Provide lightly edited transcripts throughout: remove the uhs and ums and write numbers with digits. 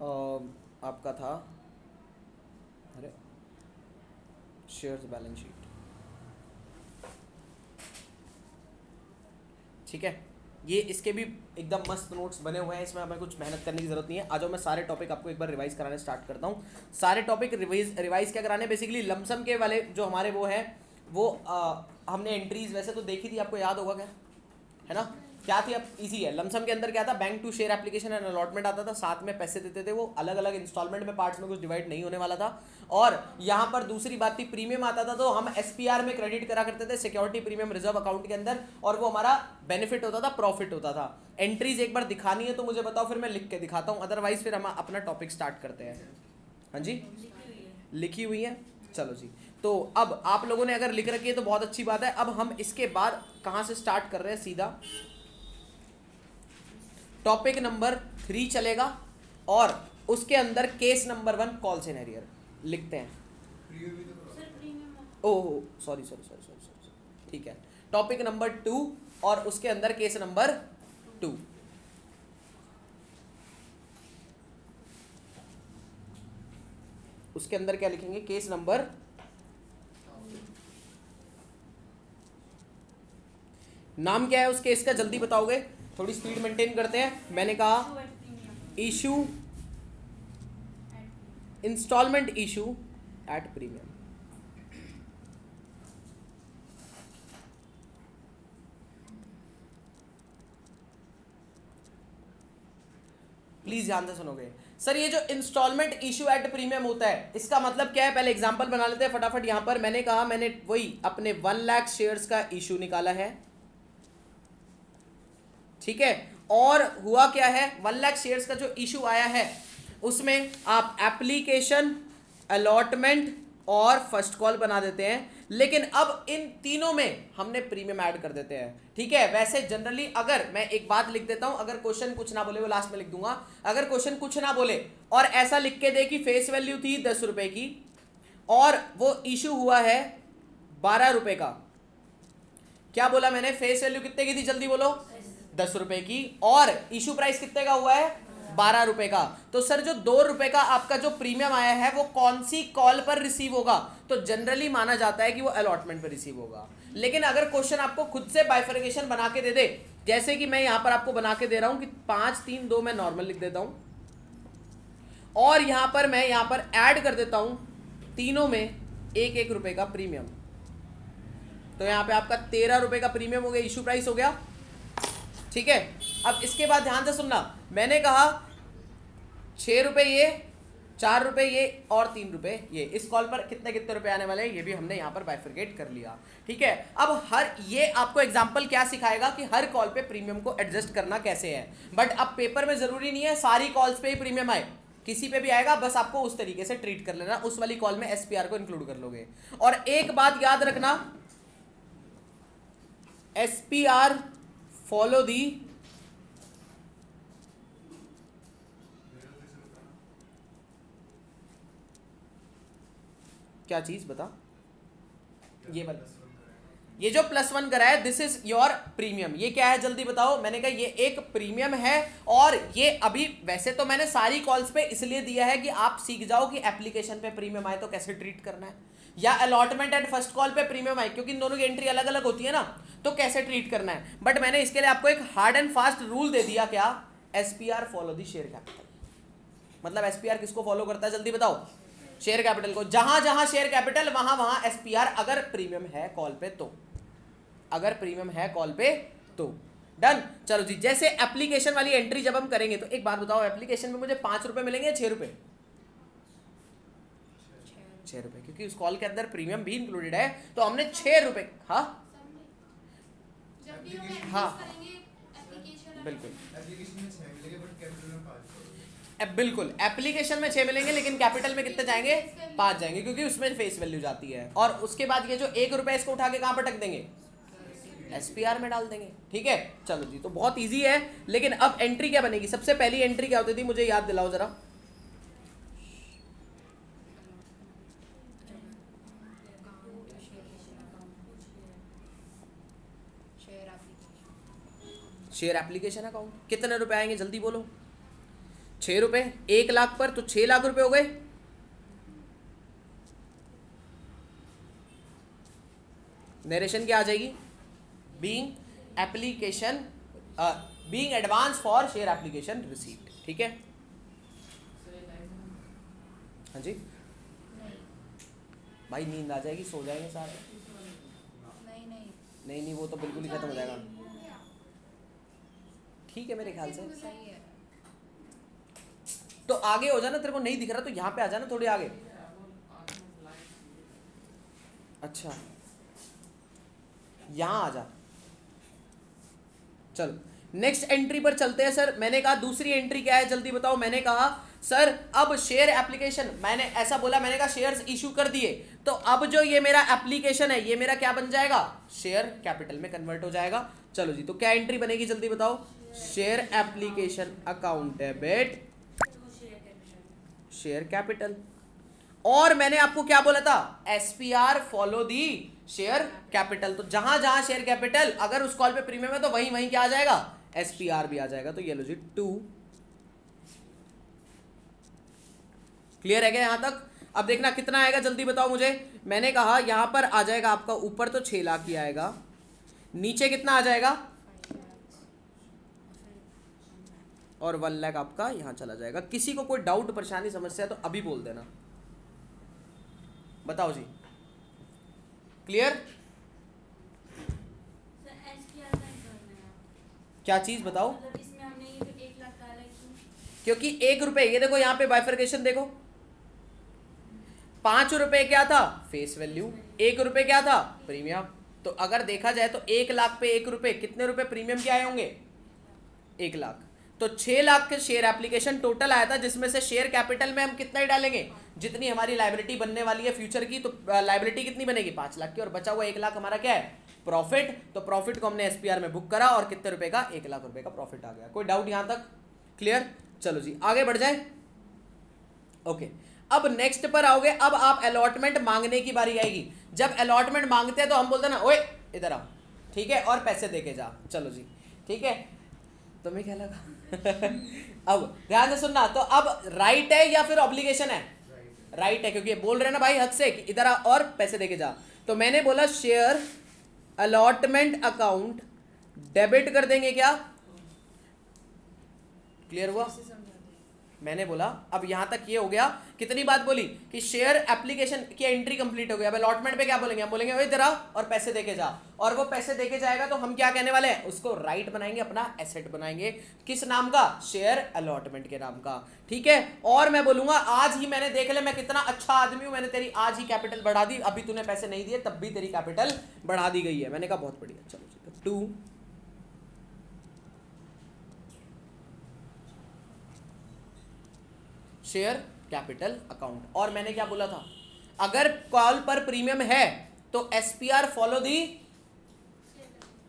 आपका था, अरे शेयर्स बैलेंस शीट, ठीक है। ये इसके भी एकदम मस्त नोट्स बने हुए हैं, इसमें हमें कुछ मेहनत करने की जरूरत नहीं है। आ जाओ मैं सारे टॉपिक आपको एक बार रिवाइज कराने स्टार्ट करता हूँ। सारे टॉपिक रिवाइज क्या कराने, बेसिकली लमसम के वाले जो हमारे वो है वो हमने एंट्रीज वैसे तो देखी थी, आपको याद होगा क्या, है ना। क्या थी, अब इजी है। लमसम के अंदर क्या था, bank to share application and allotment आता था, साथ में पैसे देते थे, वो अलग अलग इंस्टॉलमेंट में पार्ट्स में कुछ डिवाइड नहीं होने वाला था। और यहाँ पर दूसरी बात थी, प्रीमियम आता था तो हम एसपीआर में क्रेडिट करा करते थे, सिक्योरिटी प्रीमियम रिजर्व अकाउंट के अंदर, और वो हमारा बेनिफिट होता था, प्रॉफिट होता था। एंट्रीज एक बार दिखानी है तो मुझे बताओ, फिर मैं लिख के दिखाता हूँ, अदरवाइज फिर हम अपना टॉपिक स्टार्ट करते हैं। हाँ जी, लिखी हुई है, चलो जी। तो अब आप लोगों ने अगर लिख रखी है तो बहुत अच्छी बात है। अब हम इसके बाद कहाँ से स्टार्ट कर रहे हैं, सीधा टॉपिक नंबर 3 चलेगा, और उसके अंदर केस नंबर 1 कॉल सिनेरियो लिखते हैं। Oh sorry sorry sorry sorry sorry, ठीक है। टॉपिक नंबर 2 और उसके अंदर केस नंबर 2। उसके अंदर क्या लिखेंगे, केस नंबर, नाम क्या है उस केस का, जल्दी बताओगे, थोड़ी स्पीड मेंटेन करते हैं। मैंने कहा issue, instalment issue at premium. Please ध्यान से सुनोगे। सर ये जो इंस्टॉलमेंट इशू एट प्रीमियम होता है, इसका मतलब क्या है, पहले एग्जांपल बना लेते हैं फटाफट। यहां पर मैंने कहा, मैंने वही अपने 1 लाख शेयर्स का इशू निकाला है, ठीक है। और हुआ क्या है, 1 लाख शेयर्स का जो इशू आया है उसमें आप एप्लीकेशन, अलॉटमेंट और फर्स्ट कॉल बना देते हैं, लेकिन अब इन तीनों में हमने प्रीमियम ऐड कर देते हैं, ठीक है। वैसे जनरली अगर मैं एक बात लिख देता हूं, अगर क्वेश्चन कुछ ना बोले, वो लास्ट में लिख दूंगा, अगर क्वेश्चन कुछ ना बोले और ऐसा लिख के दे कि फेस वैल्यू थी 10 रुपए की और वो इशू हुआ है 12 रुपए का, क्या बोला मैंने, फेस वैल्यू कितने की थी, जल्दी बोलो, 10 रुपए की, और इशू प्राइस कितने का हुआ है, 12 रुपए का। तो सर जो 2 रुपए का आपका जो प्रीमियम आया है वो कौन सी कॉल पर रिसीव होगा, तो जनरली माना जाता है कि वो अलॉटमेंट पर रिसीव होगा। लेकिन अगर क्वेश्चन आपको खुद से बाइफर्केशन बना के दे दे, जैसे कि मैं यहां पर आपको बना के दे रहा हूं कि 5 3 2 मैं नॉर्मल लिख देता हूं, और यहां पर मैं यहां पर ऐड कर देता हूं तीनों में 1 रुपए का प्रीमियम, तो यहां पे आपका 13 रुपए का प्रीमियम हो गया, इशू प्राइस हो गया, ठीक है। अब इसके बाद ध्यान से सुनना, मैंने कहा 6 रुपए ये, 4 रुपए ये और 3 रुपए ये, इस कॉल पर कितने कितने रुपए आने वाले हैं ये भी हमने यहाँ पर बाइफरकेट कर लिया, ठीक है। अब हर ये आपको एग्जांपल क्या सिखाएगा कि हर कॉल पे प्रीमियम को एडजस्ट करना कैसे है। बट अब पेपर में जरूरी नहीं है सारी कॉल्स पे ही प्रीमियम आए, किसी पे भी आएगा, बस आपको उस तरीके से ट्रीट कर लेना, उस वाली कॉल में एसपीआर को इंक्लूड कर लोगे। और एक बात याद रखना, एसपीआर फॉलो दी क्या चीज बता, ये वाला, ये जो +1 करा है दिस इज योर प्रीमियम, ये क्या है जल्दी बताओ। मैंने कहा ये एक प्रीमियम है, और ये अभी वैसे तो मैंने सारी कॉल्स पे इसलिए दिया है कि आप सीख जाओ कि एप्लीकेशन पे प्रीमियम आए तो कैसे ट्रीट करना है, या अलॉटमेंट एंड फर्स्ट कॉल पे प्रीमियम आए, क्योंकि इन दोनों की एंट्री अलग अलग होती है ना, तो कैसे ट्रीट करना है। बट मैंने इसके लिए आपको एक हार्ड एंड फास्ट रूल दे दिया, क्या, SPR follow the share capital. मतलब एसपीआर किसको फॉलो करता है जल्दी बताओ, शेयर कैपिटल को। जहां जहां शेयर कैपिटल वहां वहां एसपीआर, अगर प्रीमियम है कॉल पे तो, अगर प्रीमियम है कॉल पे तो डन। चलो जी, जैसे एप्लीकेशन वाली एंट्री जब हम करेंगे तो एक बात बताओ, एप्लीकेशन में मुझे 5 रुपए मिलेंगे या 6 रुपए, 6 रुपए, क्योंकि उस कॉल के अंदर प्रीमियम भी इंक्लूडेड है, तो हमने 6 रुपए, हाँ हाँ बिल्कुल बिल्कुल, एप्लीकेशन में 6 मिलेंगे लेकिन कैपिटल में कितने जाएंगे, 5 जाएंगे, क्योंकि उसमें फेस वैल्यू जाती है। और उसके बाद ये जो 1 रुपए इसको उठा के कहां पटक देंगे, एसपीआर में डाल देंगे, ठीक है। चलो जी, तो बहुत इजी है। लेकिन अब एंट्री क्या बनेगी, सबसे पहली एंट्री क्या होती थी, मुझे याद दिलाओ जरा, शेयर एप्लीकेशन अकाउंट। कितने रुपए आएंगे जल्दी बोलो, ₹6, 1 लाख पर तो 6 लाख रुपए हो गए। नरेशन क्या आ जाएगी? Being application being advance for share application received. ठीक है, हाँ जी भाई, नींद आ जाएगी, सो जाएंगे सारे। नहीं नहीं, वो तो बिल्कुल ही खत्म हो जाएगा। ठीक है मेरे ख्याल से। तो आगे हो जाना, तेरे को नहीं दिख रहा तो यहाँ पे आ जाना थोड़ी आगे। अच्छा, यहाँ आ जा। चलो नेक्स्ट एंट्री पर चलते हैं सर। मैंने कहा दूसरी एंट्री क्या है, जल्दी बताओ। मैंने कहा सर अब शेयर एप्लीकेशन, मैंने ऐसा बोला, मैंने कहा शेयर्स इशू कर दिए, तो अब जो ये मेरा एप्लीकेशन है ये मेरा क्या बन जाएगा? शेयर कैपिटल में कन्वर्ट हो जाएगा। चलो जी, तो क्या एंट्री बनेगी जल्दी बताओ? Share application account debit share capital. और मैंने आपको क्या बोला था? SPR follow the share capital. तो जहां जहां शेयर कैपिटल, अगर उस कॉल पे प्रीमियम है तो वहीं वहीं क्या आ जाएगा? एसपीआर भी आ जाएगा। तो ये लो जी 2। क्लियर है क्या यहां तक? अब देखना कितना आएगा, जल्दी बताओ मुझे। मैंने कहा यहां पर आ जाएगा आपका, ऊपर तो 6 लाख ही आएगा, नीचे कितना आ जाएगा? और 1 लाख आपका यहां चला जाएगा। किसी को कोई डाउट, परेशानी, समस्या तो अभी बोल देना। बताओ जी, क्लियर? क्या चीज बताओ? इसमें हमने ये जो 1 लाख डाला है, क्योंकि 1 रुपए, ये देखो यहाँ पे बाइफर्केशन देखो, 5 रुपए क्या था? Face value. 1 रुपए क्या था? प्रीमियम। तो अगर देखा जाए तो 1 लाख पे 1 रुपए, कितने रुपए प्रीमियम के आए होंगे? 1 लाख। तो 6 लाख के शेयर एप्लीकेशन टोटल आया था, जिसमें से शेयर कैपिटल में हम कितना ही डालेंगे? जितनी हमारी लायबिलिटी बनने वाली है फ्यूचर की, तो लायबिलिटी कितनी बनेगी? 5 लाख की, और बचा हुआ 1 लाख हमारा क्या है? प्रॉफिट। तो प्रॉफिट को हमने एसपीआर में बुक करा, और कितने रुपए का? 1 लाख रुपए का प्रॉफिट आ गया। कोई डाउट यहां तक? क्लियर? चलो जी आगे बढ़ जाए। ओके, अब नेक्स्ट पर आओगे। अब आप अलॉटमेंट मांगने की बारी आएगी। जब अलॉटमेंट मांगते हैं तो हम बोलते हैं ना, ओए इधर आओ, ठीक है, और पैसे देके जा। चलो जी, ठीक है, तुम्हें क्या लगा? अब ध्यान से सुनना। तो अब राइट है या फिर ऑब्लिगेशन है? राइट है, क्योंकि बोल रहे हैं ना भाई हद से कि इधर आ और पैसे देके जा। तो मैंने बोला शेयर अलॉटमेंट अकाउंट डेबिट कर देंगे क्या? क्लियर हुआ? मैंने बोला अब यहां तक ये हो गया। कितनी बात बोली कि शेयर एप्लीकेशन की एंट्री कंप्लीट हो गया। अब अलॉटमेंट पे क्या बोलेंगे? हम बोलेंगे ओए जरा और पैसे देके जा। और वो पैसे देके जाएगा तो हम क्या कहने वाले हैं? उसको राइट बनाएंगे, अपना एसेट बनाएंगे। किस नाम का? शेयर अलॉटमेंट के नाम का। ठीक है, और मैं बोलूंगा आज ही, मैंने देख ले मैं कितना अच्छा आदमी हूं, मैंने तेरी आज ही कैपिटल बढ़ा दी। अभी तूने पैसे नहीं दिए तब भी तेरी कैपिटल बढ़ा दी गई है। मैंने कहा बहुत बढ़िया। चलो 2 शेयर कैपिटल अकाउंट। और मैंने क्या बोला था? अगर कॉल पर प्रीमियम है तो SPR follow the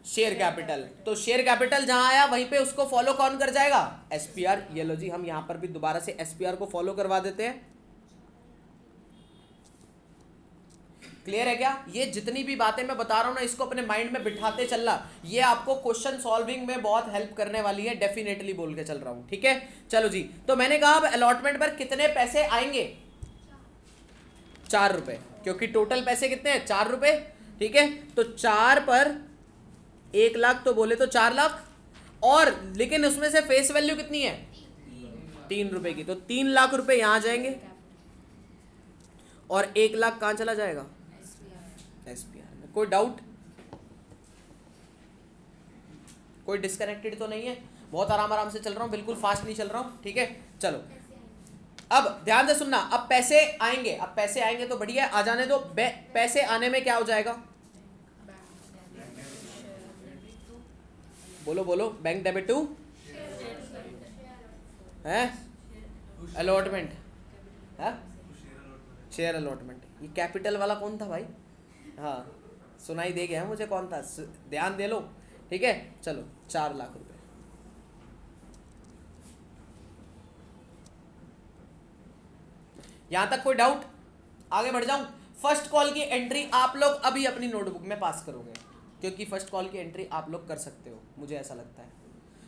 share capital. तो शेयर कैपिटल जहां आया वहीं पे उसको फॉलो कौन कर जाएगा? एसपीआर। ये लो जी, हम यहां पर भी दोबारा से एसपीआर को फॉलो करवा देते हैं। क्लियर है क्या? ये जितनी भी बातें मैं बता रहा हूं ना, इसको अपने माइंड में बिठाते चलना। ये आपको क्वेश्चन सॉल्विंग में बहुत हेल्प करने वाली है, डेफिनेटली बोल के चल रहा हूं। ठीक है, चलो जी। तो मैंने कहा अब अलॉटमेंट पर कितने पैसे आएंगे? 4 रुपए, क्योंकि टोटल पैसे कितने हैं? 4 रुपए। ठीक है, तो 4 पर 1 लाख, तो बोले तो 4 लाख। और लेकिन उसमें से फेस वैल्यू कितनी है? 3 रुपए की। तो 3 लाख रुपए यहां जाएंगे, और 1 लाख कहां चला जाएगा? एसपीआर में। कोई डाउट? कोई डिस्कनेक्टेड तो नहीं है? बहुत आराम आराम से चल रहा हूं, बिल्कुल फास्ट नहीं चल रहा हूं। ठीक है, चलो अब ध्यान से सुनना। अब पैसे आएंगे, अब पैसे आएंगे तो बढ़िया, आ जाने दो। पैसे आने में क्या हो जाएगा? बोलो बोलो, बैंक डेबिट टू है अलॉटमेंट है, शेयर अलॉटमेंट। ये कैपिटल वाला कौन था भाई? हाँ सुनाई दे गया मुझे कौन था, ध्यान दे लो। ठीक है, चलो 4 लाख रुपए। यहां तक कोई डाउट? आगे बढ़ जाऊं। फर्स्ट कॉल की एंट्री आप लोग अभी अपनी नोटबुक में पास करोगे, क्योंकि फर्स्ट कॉल की एंट्री आप लोग कर सकते हो, मुझे ऐसा लगता है।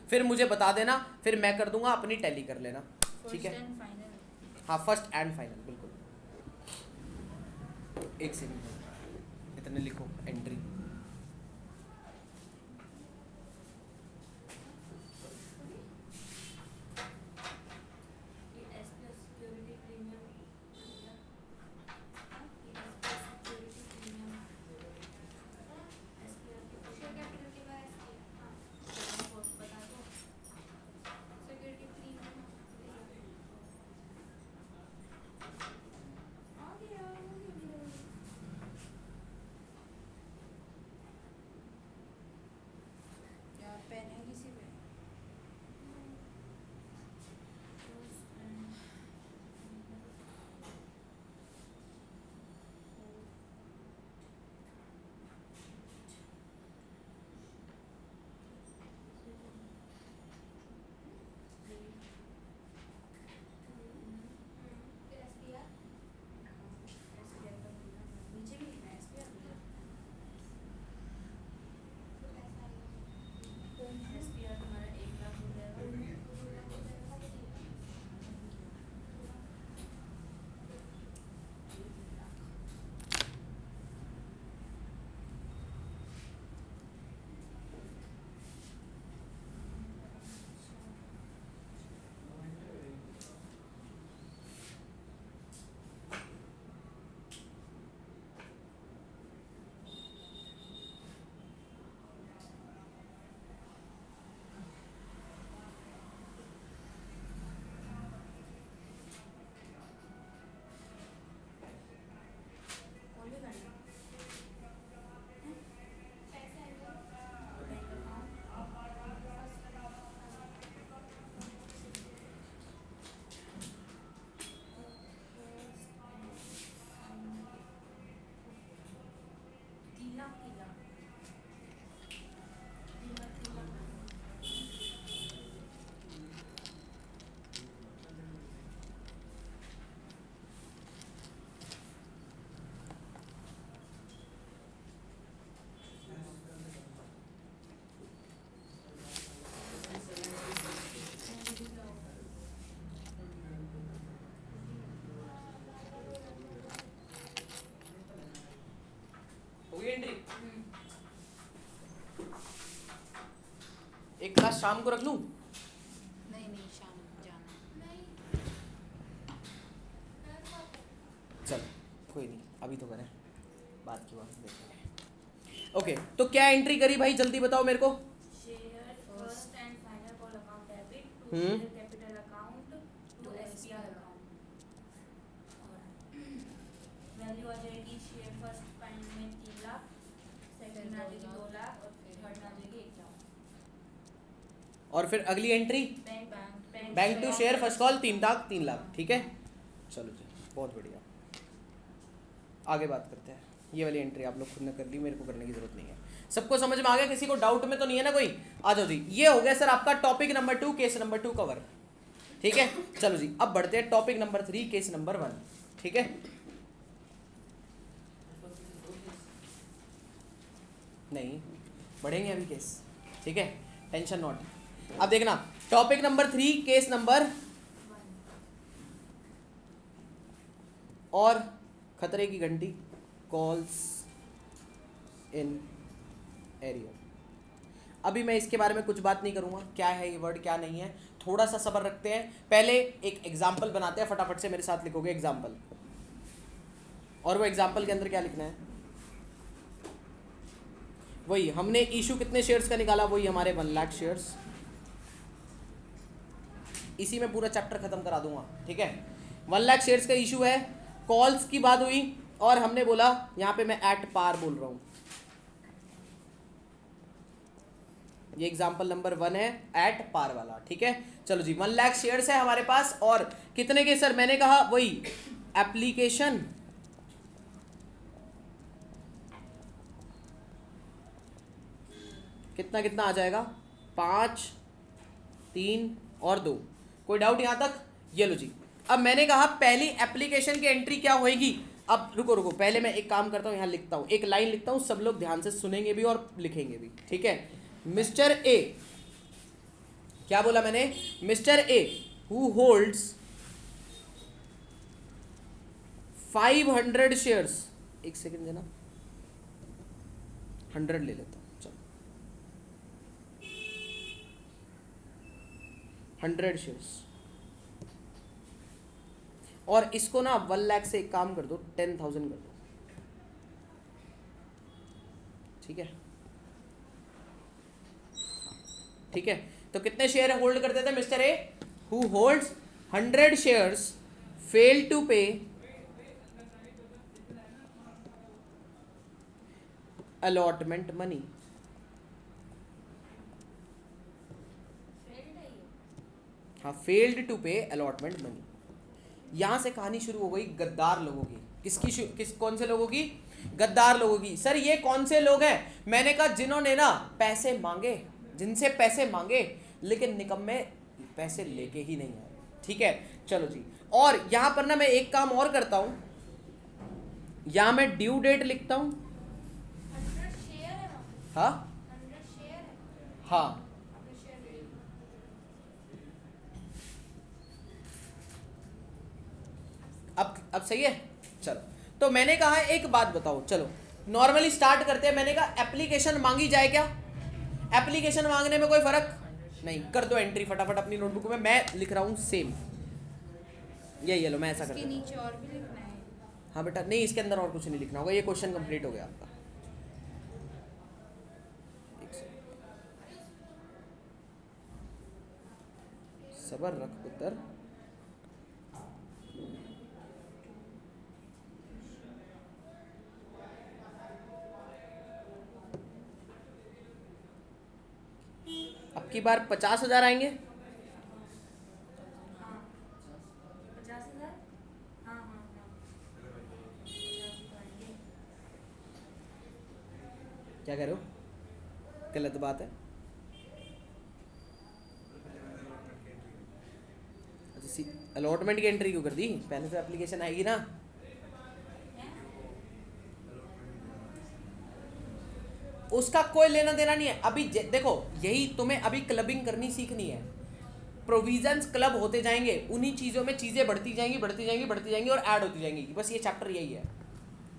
फिर मुझे बता देना, फिर मैं कर दूंगा, अपनी टैली कर लेना। ठीक है, हाँ फर्स्ट एंड फाइनल, बिल्कुल। एक सेकंड, इतने लिखो एंट्री। एक क्लास शाम को रख लूं? नहीं शाम जाना। चल कोई नहीं, अभी तो करें, बात की बात देखेंगे। ओके, तो क्या एंट्री करी भाई, जल्दी बताओ मेरे को। Share first and final call account debit to share capital account to SPR account. और वैल्यू आ जाएगी शेयर फर्स्ट फाइनल में 3 लाख, सेकंड में आ जाएगी 2 लाख और थर्ड में आ जाएगी 1 लाख। और फिर अगली entry bank to share first call 3 lakh, ठीक है। चलो जी, बहुत बढ़िया, आगे बात करते हैं। ये वाली एंट्री आप लोग खुद ने कर ली, मेरे को करने की जरूरत नहीं है। सबको समझ में आ गया? किसी को डाउट में तो नहीं है ना कोई? आ जाओ जी, ये हो गया सर आपका topic number 2 case number 2 cover, ठीक है। चलो जी, अब बढ़ते हैं टॉपिक नंबर 3 केस नंबर 1, ठीक है। नहीं बढ़ेंगे अभी केस, ठीक है, टेंशन नॉट। अब देखना टॉपिक नंबर 3 केस नंबर 1 और खतरे की घंटी, कॉल्स इन एरिया। अभी मैं इसके बारे में कुछ बात नहीं करूंगा, क्या है ये वर्ड क्या नहीं है, थोड़ा सा सब्र रखते हैं। पहले एक एग्जाम्पल बनाते हैं, फटाफट से मेरे साथ लिखोगे एग्जाम्पल। और वो एग्जाम्पल के अंदर क्या लिखना है, वही हमने इशू कितने शेयर्स का निकाला, वही हमारे 1 लाख शेयर्स। इसी में पूरा चैप्टर खत्म करा दूंगा, ठीक है। 1 लाख शेयर्स का इशू है, कॉल्स की बात हुई और हमने बोला यहां पे मैं एट पार बोल रहा हूं। ये एग्जांपल नंबर 1 है, एट पार वाला, ठीक है। चलो जी, 1 लाख शेयर्स है हमारे पास और कितने के सर, मैंने कहा वही एप्लीकेशन कितना कितना आ जाएगा, 5, 3 और 2। कोई डाउट यहां तक? ये लो जी, अब मैंने कहा पहली एप्लीकेशन की एंट्री क्या होएगी। अब रुको रुको, पहले मैं एक काम करता हूं, यहां लिखता हूं, एक लाइन लिखता हूं, सब लोग ध्यान से सुनेंगे भी और लिखेंगे भी, ठीक है। मिस्टर ए, क्या बोला मैंने, mister A who holds 500 shares, एक सेकंड देना, 100 ले लेता हूँ, चलो 100 शेयर्स, और इसको ना 1 लाख से एक काम कर दो, 10,000 कर दो, ठीक है? ठीक है, तो कितने शेयर होल्ड करते थे mister A? Who holds 100 shares fail to पे अलॉटमेंट मनी। हाँ, फेल्ड टू पे अलॉटमेंट मनी। यहां से कहानी शुरू हो गई गद्दार लोगों की। कौन से लोगों की? गद्दार लोगों की। सर ये कौन से लोग हैं? मैंने कहा जिन्होंने ना पैसे मांगे, जिनसे पैसे मांगे लेकिन निकम्मे पैसे लेके ही नहीं आए। ठीक है, चलो जी। और यहां पर ना मैं एक काम और करता हूं, यहां मैं ड्यू डेट लिखता हूं। हाँ हाँ, अब सही है। चलो, तो मैंने कहा एक बात बताओ, चलो नॉर्मली स्टार्ट करते हैं। मैंने कहा एप्लीकेशन मांगी जाए क्या? एप्लीकेशन मांगने में कोई फर्क नहीं। कर दो एंट्री फटाफट अपनी नोटबुक में। मैं लिख रहा हूं सेम, ये लो, मैं ऐसा करता हूं। नीचे और भी लिखना है? हाँ बेटा, नहीं इसके अंदर और कुछ नहीं लिखना होगा। ये क्वेश्चन कंप्लीट हो गया आपका। सबर रख पुत्र। अब की बार 50,000 आएंगे। 50,000? हाँ। क्या कह रहे हो? गलत बात है। अलॉटमेंट की एंट्री क्यों कर दी? पहले तो एप्लीकेशन आएगी ना। उसका कोई लेना देना नहीं है अभी। देखो, यही तुम्हें अभी क्लबिंग करनी सीखनी है। प्रोविजंस क्लब होते जाएंगे, उन्हीं चीजों में चीजें बढ़ती जाएंगी और ऐड होती जाएंगी। बस ये चैप्टर यही है,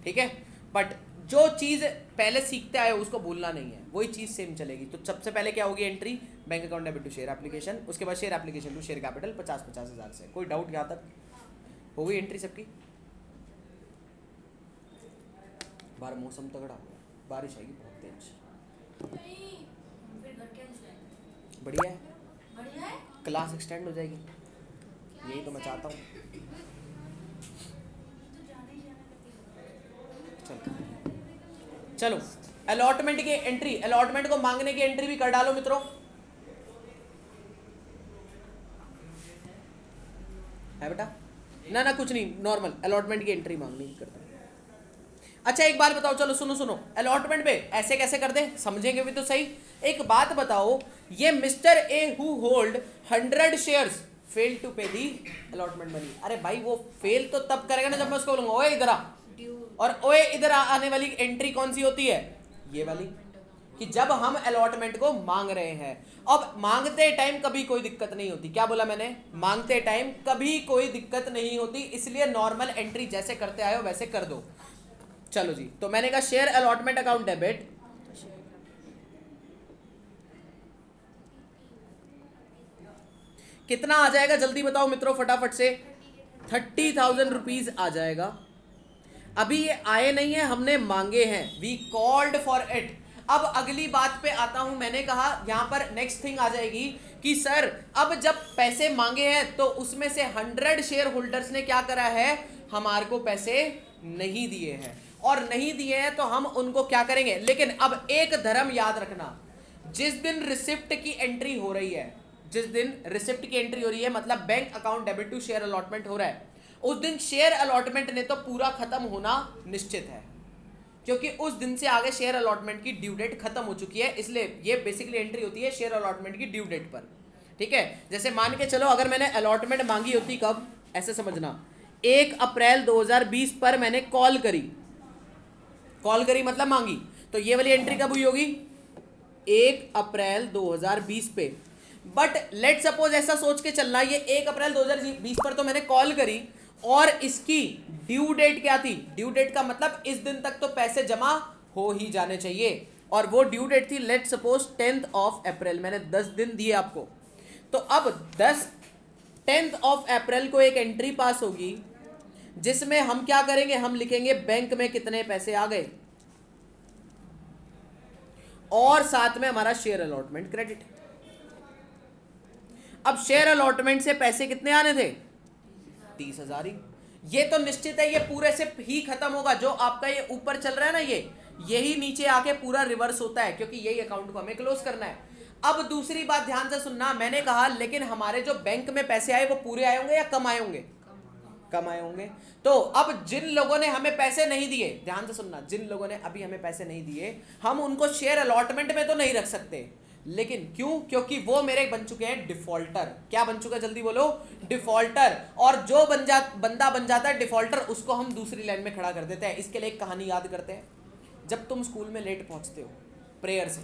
ठीक है? बट जो चीज पहले सीखते आए उसको भूलना नहीं है, वही चीज सेम चलेगी। तो सबसे पहले क्या होगी? Entry bank account debit to share application, उसके बाद share application to share capital 50,000 से। कोई डाउट यहाँ तक? हो गई एंट्री सबकी? बाहर मौसम तगड़ा हो गया, बारिश आएगी बहुत तेज। बढ़िया है, क्लास एक्सटेंड हो जाएगी, यही तो मैं चाहता हूँ। चलो अलॉटमेंट की एंट्री, अलॉटमेंट को मांगने की एंट्री भी कर डालो मित्रों। है बेटा? ना कुछ नहीं, नॉर्मल अलॉटमेंट की एंट्री मांगनी करते हैं। अच्छा एक बात बताओ, चलो सुनो, अलॉटमेंट पे ऐसे कैसे कर दे, समझेंगे भी तो सही। एक बात बताओ, ये mister A who hold 100 shares fail to pay the allotment money. अरे भाई वो फेल तो तब करेगा ना जब मैं उसको बोलूंगा ओए इधर आ, और ओए इधर आने वाली एंट्री कौन सी होती है? ये वाली, कि जब हम अलॉटमेंट को मांग रहे हैं। अब मांगते टाइम कभी कोई दिक्कत नहीं होती। क्या बोला मैंने? मांगते टाइम कभी कोई दिक्कत नहीं होती, इसलिए नॉर्मल एंट्री जैसे करते आए हो वैसे कर दो। चलो जी, तो मैंने कहा शेयर अलॉटमेंट अकाउंट डेबिट, कितना आ जाएगा जल्दी बताओ मित्रों फटाफट से? 30,000 रुपीज आ जाएगा। अभी ये आए नहीं है, हमने मांगे हैं, वी कॉल्ड फॉर इट। अब अगली बात पे आता हूं। मैंने कहा यहां पर नेक्स्ट थिंग आ जाएगी कि सर अब जब पैसे मांगे हैं तो उसमें से 100 शेयर होल्डर्स ने क्या करा है? हमारे को पैसे नहीं दिए हैं, और नहीं दिए हैं तो हम उनको क्या करेंगे? लेकिन अब एक धर्म याद रखना, जिस दिन रिसिप्ट की एंट्री हो रही है, जिस दिन रिसिप्ट की एंट्री हो रही है मतलब bank account debit to share allotment हो रहा है, उस दिन शेयर अलॉटमेंट ने तो पूरा खत्म होना निश्चित है, क्योंकि उस दिन से आगे शेयर अलॉटमेंट की ड्यू डेट खत्म हो चुकी है। इसलिए ये बेसिकली एंट्री होती है शेयर अलॉटमेंट की ड्यू डेट पर। ठीक है, जैसे मान के चलो अगर मैंने अलॉटमेंट मांगी होती कब, ऐसे समझना 1 अप्रैल 2020 पर मैंने कॉल करी, मतलब मांगी, तो ये वाली एंट्री कब हुई होगी? 1 अप्रैल 2020 पे। बट लेट सपोज ऐसा सोच के चलना, ये 1 अप्रैल 2020 पर तो मैंने कॉल करी और इसकी ड्यू डेट क्या थी? ड्यू डेट का मतलब इस दिन तक तो पैसे जमा हो ही जाने चाहिए, और वो ड्यू डेट थी let suppose 10th of April. मैंने 10 दिन दिए आपको, तो अब 10th ऑफ अप्रैल को एक एंट्री पास होगी जिसमें हम क्या करेंगे, हम लिखेंगे बैंक में कितने पैसे आ गए और साथ में हमारा शेयर अलॉटमेंट क्रेडिट। अब शेयर अलॉटमेंट से पैसे कितने आने थे? 30,000 ही। ये तो निश्चित है, ये पूरे से ही खत्म होगा। जो आपका ये ऊपर चल रहा है ना, यही नीचे आके पूरा रिवर्स होता है, क्योंकि यही अकाउंट को हमें क्लोज करना है। अब दूसरी बात ध्यान से सुनना, मैंने कहा लेकिन हमारे जो बैंक में पैसे आए वो पूरे आए होंगे या कम आए होंगे? कम आए होंगे। तो अब जिन लोगों ने हमें पैसे नहीं दिए, ध्यान से सुनना, जिन लोगों ने अभी हमें पैसे नहीं दिए, हम उनको शेयर अलॉटमेंट में तो नहीं रख सकते। लेकिन क्यों? क्योंकि वो मेरे बन चुके हैं डिफॉल्टर। क्या बन चुका, जल्दी बोलो? डिफॉल्टर। और जो बंदा बन जाता है डिफॉल्टर, उसको हम दूसरी लाइन में खड़ा कर देते हैं। इसके लिए एक कहानी याद करते हैं। जब तुम स्कूल में लेट पहुंचते हो प्रेयर से,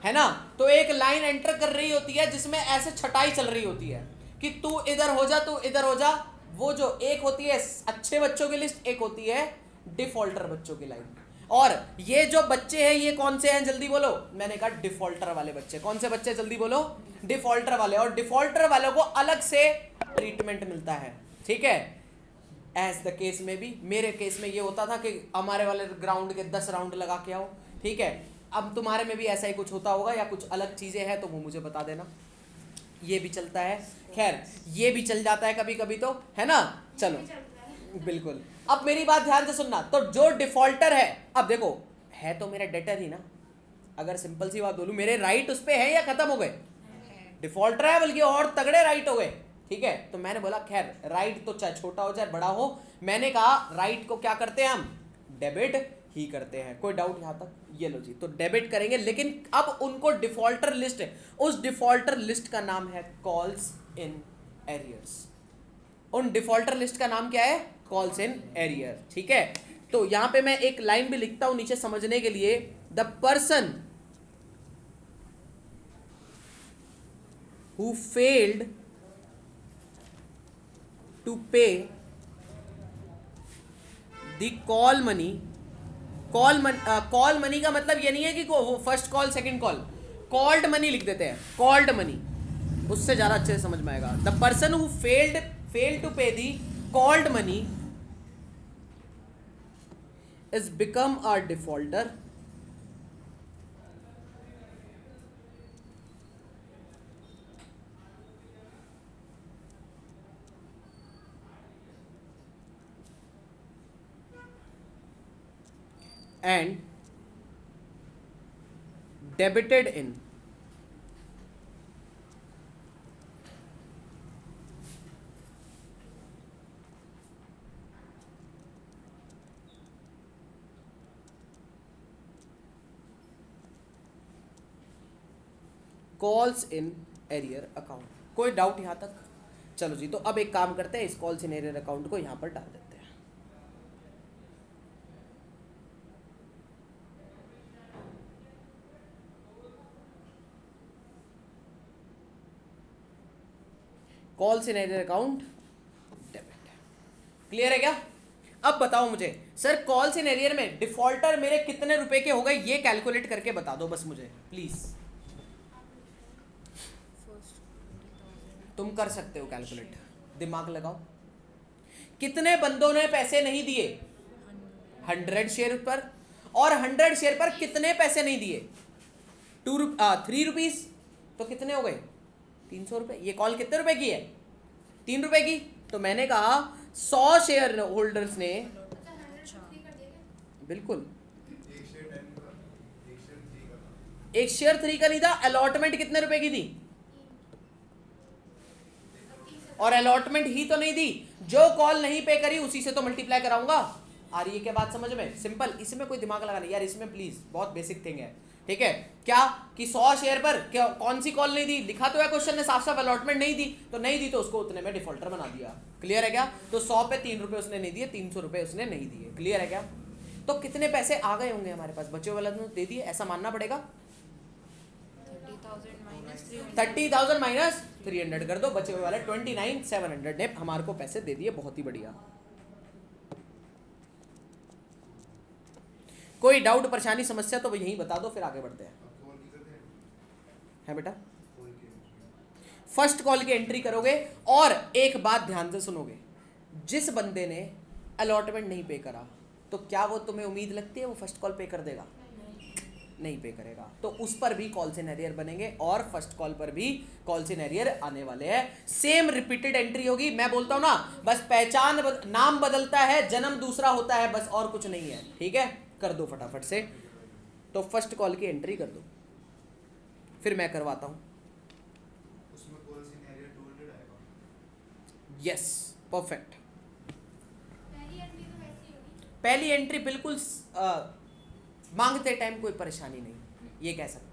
है ना, तो एक लाइन एंटर कर रही होती है जिसमें ऐसे छटाई चल रही होती है कि तू इधर हो जा, तू इधर हो जा। वो जो एक होती है अच्छे बच्चों की लिस्ट, एक होती है डिफॉल्टर बच्चों की लाइन। और ये जो बच्चे हैं ये कौन से हैं, जल्दी बोलो? मैंने कहा डिफॉल्टर वाले बच्चे। कौन से बच्चे, जल्दी बोलो? डिफॉल्टर वाले। और डिफॉल्टर वालों को अलग से ट्रीटमेंट मिलता है, ठीक है। एज द केस में भी, मेरे केस में ये होता था कि हमारे वाले ग्राउंड के 10 राउंड लगा के आओ, ठीक है। अब तुम्हारे में भी ऐसा ही कुछ होता होगा या कुछ अलग चीजें हैं तो वो मुझे बता देना। ये भी चलता है, खैर ये भी चल जाता है कभी कभी, तो है ना। चलो बिल्कुल। अब मेरी बात ध्यान से सुनना, तो जो डिफॉल्टर है, अब देखो है तो मेरा डेटर ही ना। अगर सिंपल सी बात बोलूं, मेरे राइट उस पे है या खत्म हो गए? डिफॉल्टर है, बल्कि और तगड़े राइट हो गए, ठीक है। तो मैंने बोला खैर राइट तो चाहे छोटा हो चाहे बड़ा हो, मैंने कहा राइट को क्या करते हैं हम? डेबिट ही करते हैं। कोई डाउट यहां तक? ये लो जी, तो डेबिट करेंगे। लेकिन अब उनको डिफॉल्टर लिस्ट है, उस डिफॉल्टर लिस्ट का नाम है कॉल्स इन एरियर्स। उन डिफॉल्टर लिस्ट का नाम क्या है? कॉल्स इन एरियर, ठीक है। तो यहां पे मैं एक लाइन भी लिखता हूं नीचे समझने के लिए। The person who failed to pay the call money, call money का मतलब ये नहीं है कि वो first call second call, called money लिख देते हैं, कॉल्ड मनी, उससे ज्यादा अच्छे से समझ में आएगा। The person who failed to pay the called money is become a defaulter and debited in calls in arrear account. कोई डाउट यहां तक? चलो जी, तो अब एक काम करते हैं, इस कॉल्स इन एरियर अकाउंट को यहां पर डाल देते हैं। Calls in arrear account debit. Clear है क्या? अब बताओ मुझे, सर कॉल्स इन एरियर में डिफॉल्टर मेरे कितने रुपए के हो गए, ये कैलकुलेट करके बता दो बस मुझे प्लीज। तुम कर सकते हो कैलकुलेट, दिमाग लगाओ। कितने बंदों ने पैसे नहीं दिए? 100 शेयर पर। और 100 शेयर पर कितने पैसे नहीं दिए? 3 रुपीज। तो कितने हो गए? 300 रुपए। ये कॉल कितने रुपए की है? 3 रुपए की। तो मैंने कहा 100 शेयर होल्डर्स ने, बिल्कुल एक शेयर 3 का नहीं था। अलॉटमेंट कितने रुपए की थी? और अलॉटमेंट ही तो नहीं दी, जो कॉल नहीं पे करी उसी से तो मल्टीप्लाई कराऊंगा। आ रही है क्या बात समझ में? सिंपल, इसमें कोई दिमाग लगा नहीं यार, इसमें प्लीज बहुत बेसिक थिंग है, ठीक है। क्या कि 100 शेयर पर क्या कौन सी कॉल नहीं दी? लिखा तो है क्वेश्चन ने साफ साफ, अलॉटमेंट नहीं दी, तो नहीं दी तो उसको उतने में डिफॉल्टर बना दिया। क्लियर है क्या? तो 100 पे 3 रुपए उसने नहीं दिए, 300 रुपए उसने नहीं दिए। क्लियर है क्या? तो कितने पैसे आ गए होंगे हमारे पास? बच्चों वाला तो दे दिए, ऐसा मानना पड़ेगा। 30,000 30,000 माइनस 300 कर दो, बचे हुए वाले 29,700 ने हमारे को पैसे दे दिए। बहुत ही बढ़िया। कोई डाउट, परेशानी, समस्या तो यही बता दो, फिर आगे बढ़ते हैं। है बेटा, फर्स्ट कॉल की एंट्री करोगे और एक बात ध्यान से सुनोगे, जिस बंदे ने अलॉटमेंट नहीं पे करा तो क्या वो तुम्हें उम्मीद लगती है वो फर्स्ट कॉल पे कर देगा? नहीं पे करेगा, तो उस पर भी कॉल्स इन एरियर बनेंगे और फर्स्ट कॉल पर भी कॉल्स इन एरियर आने वाले हैं। सेम रिपीटेड एंट्री होगी। मैं बोलता हूं ना, बस पहचान नाम बदलता है, जन्म दूसरा होता है, बस और कुछ नहीं है। ठीक है, कर दो फटाफट से। तो फर्स्ट कॉल की एंट्री कर दो, फिर मैं करवाता हूं। उसमें कॉल्स इन एरियर 200 आएगा। Yes, perfect. पहली एंट्री तो वैसी होगी। पहली एंट्री बिल्कुल मांगते टाइम कोई परेशानी नहीं, ये कह सकते हैं।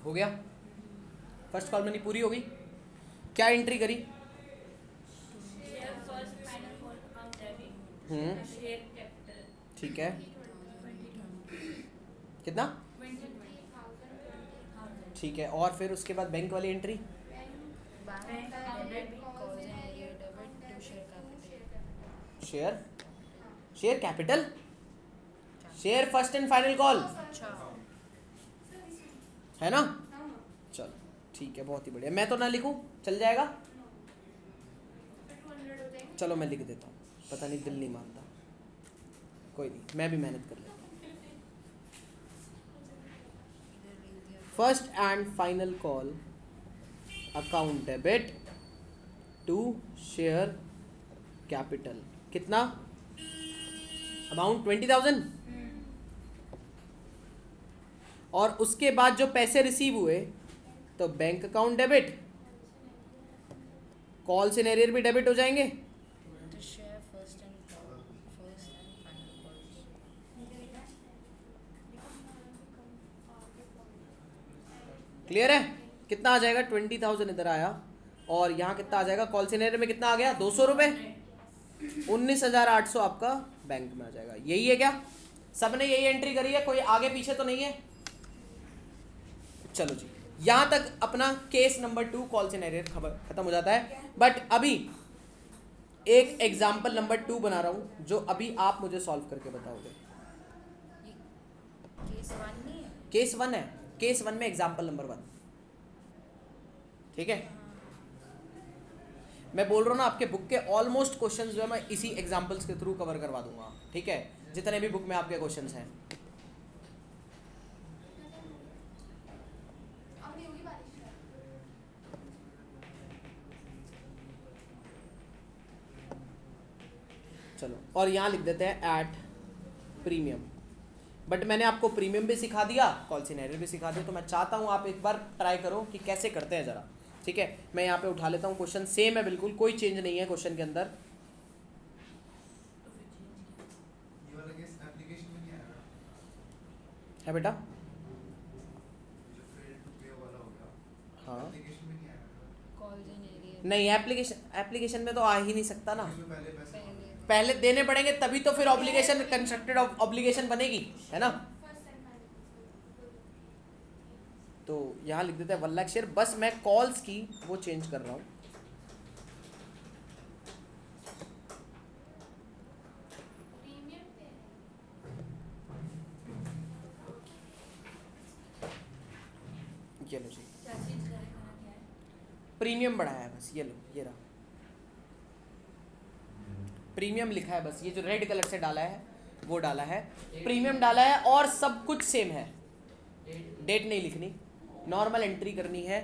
हो गया, फर्स्ट कॉल मनी पूरी होगी। क्या एंट्री करी? Share first final call account debit, share capital ठीक है, कितना? 20,000। ठीक है, और फिर उसके बाद बैंक वाली entry? Bank account debit, calls in arrear debit to share capital. Share capital, share first and final call, अच्छा, है ना? चलो ठीक है, बहुत ही बढ़िया। मैं तो ना लिखूं, चल जाएगा? चलो मैं लिख देता हूँ, पता नहीं दिल नहीं मानता, कोई नहीं, मैं भी मेहनत कर लेता हूँ। First and final call account debit to share capital, कितना अमाउंट? 20,000। और उसके बाद जो पैसे रिसीव हुए तो bank account debit, calls in arrear भी डेबिट हो जाएंगे। To share first and final calls. Clear है? कितना आ जाएगा? 20,000 इधर आया और यहाँ कितना आ जाएगा? कॉल्स इन एरियर में कितना आ गया? 200 रुपये। 19,800 आपका बैंक में आ जाएगा। यही है क्या? सबने यही एंट्री करी है? कोई आगे पीछे तो नहीं है? चलो जी, यहाँ तक अपना case number 2 calls in arrear खत्म हो जाता है। बट अभी एक एग्जाम्पल नंबर 2 बना रहा हूँ जो अभी आप मुझे सॉल्व करके बताओगे। ये केस 1 नहीं है? केस 1 है, केस 1 में एग्जाम्पल नंबर 1। ठीक है, मैं बोल रहा हूँ ना, आपके बुक के ऑलमोस्ट क्वेश्चंस जो है मैं इसी एग्जांपल्स के थ्रू कवर करवा दूंगा। ठीक है, जितने भी बुक में आपके क्वेश्चंस हैं। चलो, और यहाँ लिख देते हैं एट प्रीमियम। बट मैंने आपको प्रीमियम भी सिखा दिया, कॉल सिनेरियो भी सिखा दिया, तो मैं चाहता हूँ आप एक बार ट्राई करो कि कैसे करते हैं ज़रा। ठीक है, मैं यहाँ पे उठा लेता हूँ, क्वेश्चन सेम है बिल्कुल, कोई चेंज नहीं है क्वेश्चन के अंदर। ये वाला केस एप्लीकेशन में नहीं आएगा? है बेटा? जो फेल टू पे वाला होगा, हाँ, एप्लीकेशन में नहीं आएगा? कॉल्स इन एरियर नहीं, एप्लीकेशन में तो आ ही नहीं सकता ना। इसमें पहले पैसे पहले पहले देने पड़ेंगे तभी तो फिर ऑब्लिगेशन, कंस्ट्रक्टेड ऑब्लिगेशन बनेगी, है ना? तो यहाँ लिख देते हैं 1 लाख शेयर। बस मैं कॉल्स की वो चेंज कर रहा हूँ। ये लो जी, क्या चीज करेगा क्या है? प्रीमियम बढ़ाया है बस, ये लो, ये रहा प्रीमियम लिखा है, बस ये जो रेड कलर से डाला है वो डाला है, प्रीमियम डाला है, और सब कुछ सेम है। डेट नहीं लिखनी, नॉर्मल एंट्री करनी है।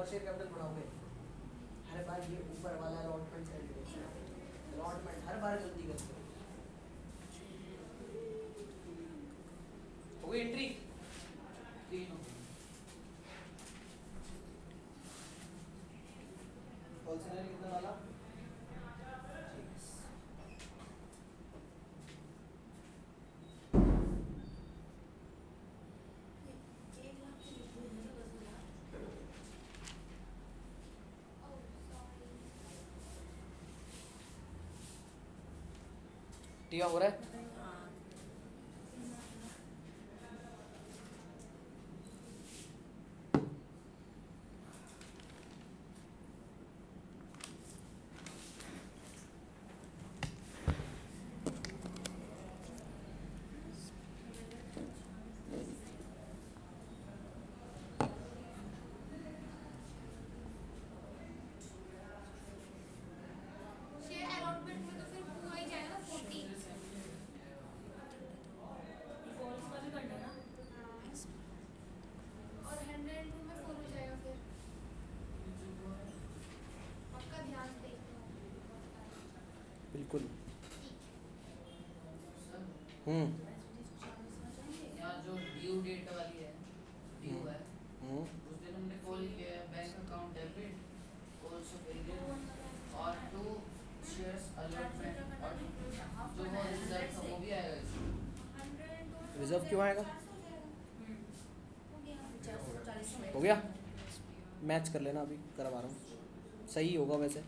और शेयर कैपिटल बढ़ाओगे, हर बार ये ऊपर वाला अलॉटमेंट अलॉटमेंट हर बार जल्दी करते हो। हो गई एंट्री तीनों। कॉल सेंटर कितना वाला? टिया हो रहा है? शेयर अलॉटमेंट में तो फिर पूरा ही जाएगा 40 डिफॉल्ट का भी करना ना और 102 में फुल हो जाएगा फिर आपका ध्यान देखना बिल्कुल। यार जो ड्यू डेट वाली है, ड्यू है, उस दिन हमने कॉल किया है bank account debit also credit और 2 शेयर्स अलॉटमेंट और जो वो रिजर्व था वो भी आएगा इसमें। रिजर्व क्यों आएगा? हो हो गया? मैच कर लेना, अभी करवा रहा हूँ, सही होगा वैसे।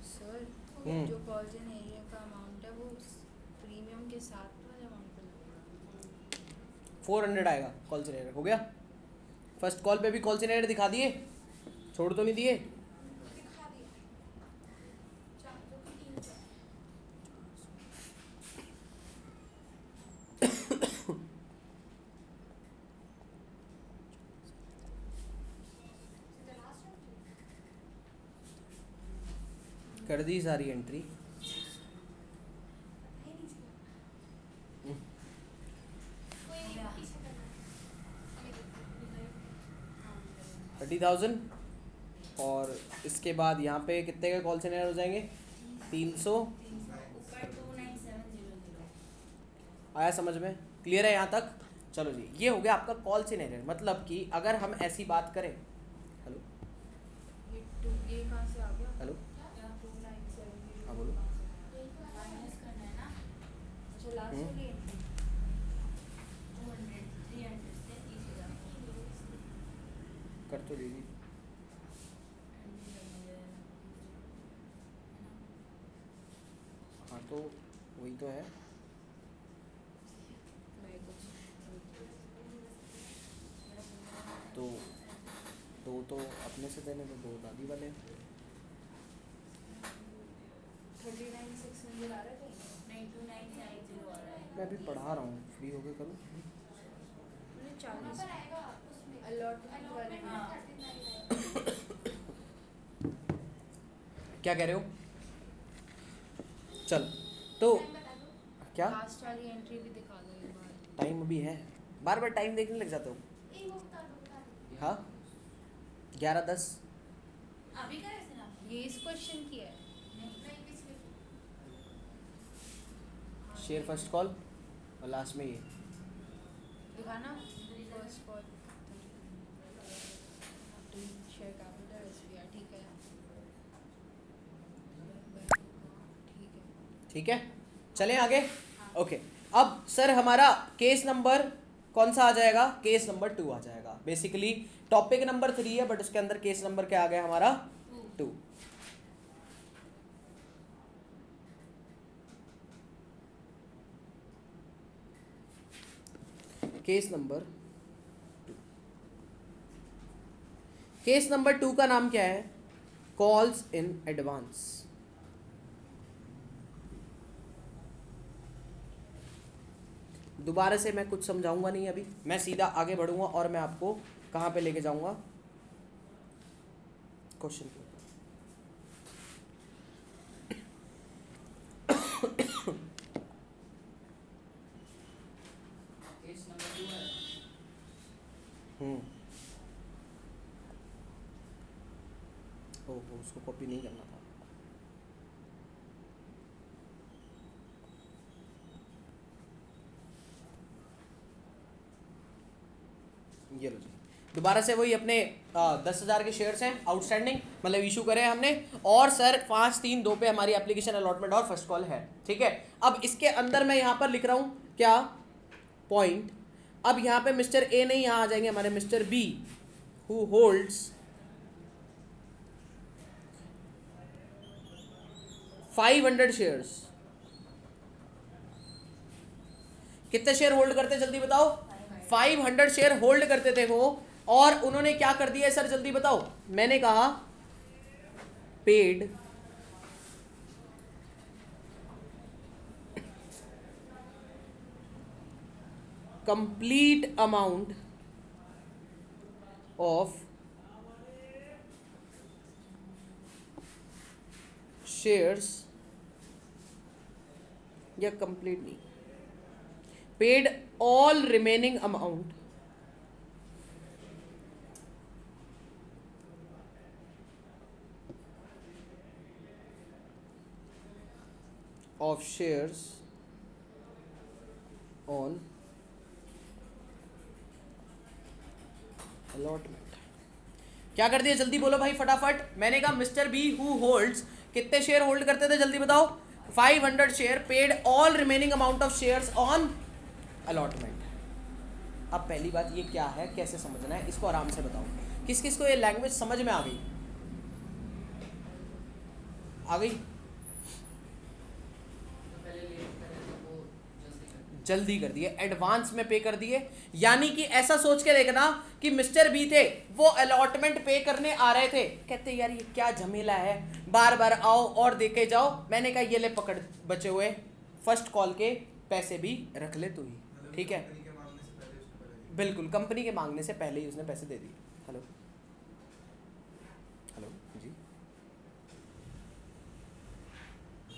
सर जो कॉल्स इन एरिया का अमाउंट है वो प्रीमियम के साथ वाले अमाउंट पे लगेगा। 400 आएगा कॉल सेंटर। हो गया? फर्स्ट कॉल पे भी कॉल सेंटर दिखा दिए, छोड़ तो नहीं दिए? दिखा दिया 300 कर दी सारी एंट्री। कोई नहीं पीछे करना 30,000 और इसके बाद यहाँ पे कितने के कॉल सेंटर हो जाएंगे? 300। ऊपर 29700 आया समझ में? क्लियर है यहाँ तक? चलो जी, ये हो गया आपका कॉल सेंटर। मतलब कि अगर हम ऐसी बात करें, हेलो ये कहाँ से आ गया? हेलो 297 हाँ बोलो। माइनस करना है ना अच्छा लास्ट वाली एंट्री 200 300 से 30,000 कर तो दीजिए। हाँ तो वही तो है। मैं कुछ तो दो तो अपने से देने, तो दो दादी वाले। 39,600 आ रहा है कहीं? नहीं 2990 आ रहा है मैं अभी पढ़ा रहा हूँ, फ्री होके करूँ। मैंने वहाँ 40 पर आएगा उसमें अलॉटमेंट वाले में। हाँ 39 क्या कह रहे हो? चल तो बता दो क्या लास्ट वाली एंट्री भी दिखा दो एक बार। टाइम अभी है? बार बार टाइम देखने लग जाते हो। एक वो बता दो हाँ 11:10। अभी का ऐसे ना ये इस क्वेश्चन की है। नहीं पिछले शेयर फर्स्ट कॉल और लास्ट में ये दिखाना first call share capital SBI ठीक है ठीक है। चलें आगे। ओके अब सर हमारा केस नंबर कौन सा आ जाएगा? केस नंबर 2 आ जाएगा। बेसिकली टॉपिक नंबर 3 है बट उसके अंदर केस नंबर क्या आ गया हमारा? 2। Case number 2। केस नंबर 2 का नाम क्या है? Calls in advance. दोबारा से मैं कुछ समझाऊंगा नहीं, अभी मैं सीधा आगे बढ़ूंगा और मैं आपको कहाँ पे लेके जाऊंगा? क्वेश्चन के ऊपर। केस नंबर 2 है। ओह उसको कॉपी नहीं करना था। ये लो जी, दोबारा से वही अपने 10,000 के शेयर्स हैं आउटस्टैंडिंग, मतलब इशू करे हमने, और सर 5-3-2 पे हमारी एप्लीकेशन अलॉटमेंट और फर्स्ट कॉल है। ठीक है, अब इसके अंदर मैं यहाँ पर लिख रहा हूँ क्या पॉइंट। अब यहाँ पे मिस्टर ए नहीं, यहाँ आ जाएंगे हमारे mister B who holds 500 shares. कितने शेयर होल्ड करते जल्दी बताओ? 500 शेयर होल्ड करते थे वो, और उन्होंने क्या कर दिया सर जल्दी बताओ? मैंने कहा paid complete amount of shares, या कंप्लीट नहीं, paid all remaining amount of shares on allotment। क्या कर दिया जल्दी बोलो भाई फटाफट। मैंने कहा मिस्टर बी हु होल्ड्स, कितने शेयर होल्ड करते थे जल्दी बताओ? 500 share, paid all remaining amount of shares on allotment. अब पहली बात ये क्या है, कैसे समझना है इसको आराम से बताओ। किस किस को ये लैंग्वेज समझ में आ गई? आ गई? पहले लेट करे तो वो जल्दी कर दिए, एडवांस में पे कर दिए। यानी कि ऐसा सोच के देखना कि मिस्टर बी थे, वो अलॉटमेंट पे करने आ रहे थे, कहते यार ये क्या झमेला है, बार बार आओ और दे के जाओ। मैंने कहा ये ले पकड़ बचे हुए फर्स्ट कॉल के पैसे भी रख ले तू ही, ठीक है? बिल्कुल, कंपनी के मांगने से पहले ही उसने पैसे दे दिए। हेलो हेलो जी,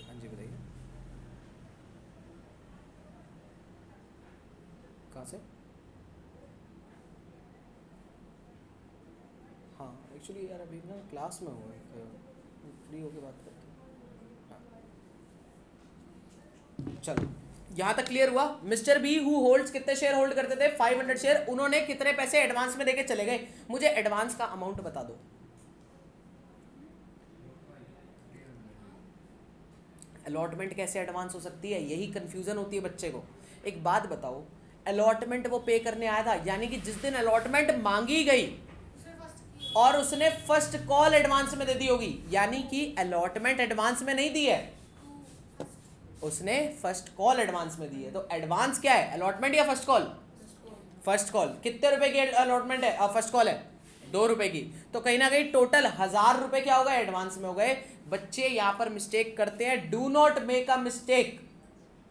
हाँ जी बताइए, कहाँ से? हाँ एक्चुअली यार अभी ना क्लास में हूँ, फ्री होके बात करते हैं। हाँ चलो, यहाँ तक क्लियर हुआ। मिस्टर बी हु होल्ड्स कितने शेयर होल्ड करते थे? 500 शेयर। उन्होंने कितने पैसे एडवांस में देके चले गए? मुझे एडवांस का अमाउंट बता दो। अलॉटमेंट कैसे एडवांस हो सकती है, यही कंफ्यूजन होती है बच्चे को। एक बात बताओ, अलॉटमेंट वो पे करने आया था, यानी कि जिस दिन अलॉटमेंट मांगी गई और उसने फर्स्ट कॉल एडवांस में दे दी होगी, यानी कि अलॉटमेंट एडवांस में नहीं दी है, उसने फर्स्ट कॉल एडवांस में दी है। तो एडवांस क्या है, अलॉटमेंट या फर्स्ट कॉल? First call. कितने रुपए की अलॉटमेंट है, फर्स्ट कॉल है 2 रुपए की, तो कहीं ना कहीं टोटल 1000 रुपए क्या हो गए, एडवांस में हो गए। बच्चे यहां पर मिस्टेक करते हैं, do not make a mistake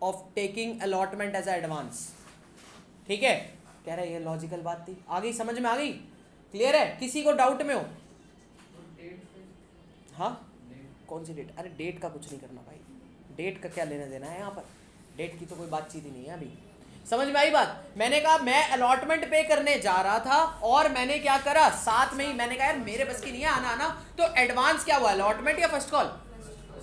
of taking allotment as advance. ठीक है, कह रहे ये लॉजिकल बात थी, आ गई समझ में, आ गई, क्लियर है? किसी को डाउट में हो? हाँ कौन सी डेट? अरे डेट का कुछ नहीं करना भाई, डेट का क्या लेना देना है यहाँ पर, डेट की तो कोई बातचीत ही नहीं है अभी। समझ में आई बात? मैंने कहा मैं अलॉटमेंट पे करने जा रहा था और मैंने क्या करा, साथ में ही मैंने कहा यार मेरे बस की नहीं है आना, तो एडवांस क्या हुआ, अलॉटमेंट या first call?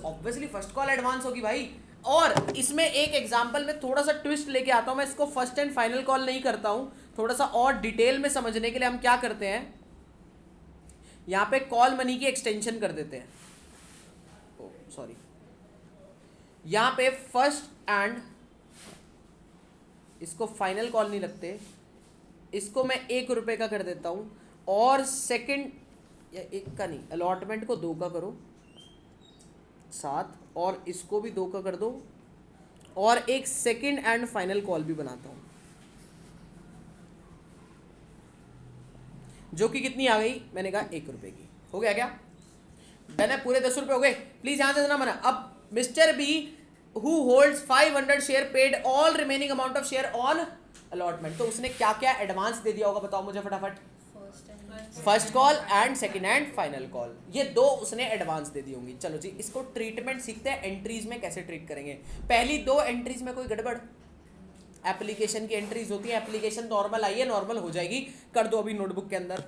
Obviously first call advance होगी भाई। और इसमें एक एग्जांपल में थोड़ा सा ट्विस्ट लेके आता हूं, मैं इसको फर्स्ट एंड फाइनल कॉल नहीं करता हूं, थोड़ा सा और डिटेल में समझने के लिए हम क्या करते हैं, यहां पे कॉल मनी की एक्सटेंशन कर देते हैं, सॉरी, यहां पे फर्स्ट एंड, इसको फाइनल कॉल नहीं रखते, इसको मैं 1 रुपए का कर देता हूं, और सेकंड, या 1 का नहीं, अलॉटमेंट को 2 का करो 7, और इसको भी 2 का कर दो, और एक सेकंड एंड फाइनल कॉल भी बनाता हूं, जो कि कितनी आ गई, मैंने कहा 1 रुपए की। हो गया क्या? डन है, पूरे 10 रुपए हो गए। प्लीज यहां से ना मना। अब mister B who holds 500 share paid all remaining amount of share on allotment, तो उसने क्या क्या एडवांस दे दिया होगा, बताओ मुझे फटाफट। First call and second and final call, ये 2 उसने एडवांस दे दी होंगी। चलो जी, इसको ट्रीटमेंट सीखते हैं, एंट्रीज में कैसे ट्रीट करेंगे। पहली 2 एंट्रीज में कोई गड़बड़, एप्लीकेशन की एंट्रीज होती है, एप्लीकेशन नॉर्मल आई है, नॉर्मल हो जाएगी, कर दो अभी नोटबुक के अंदर।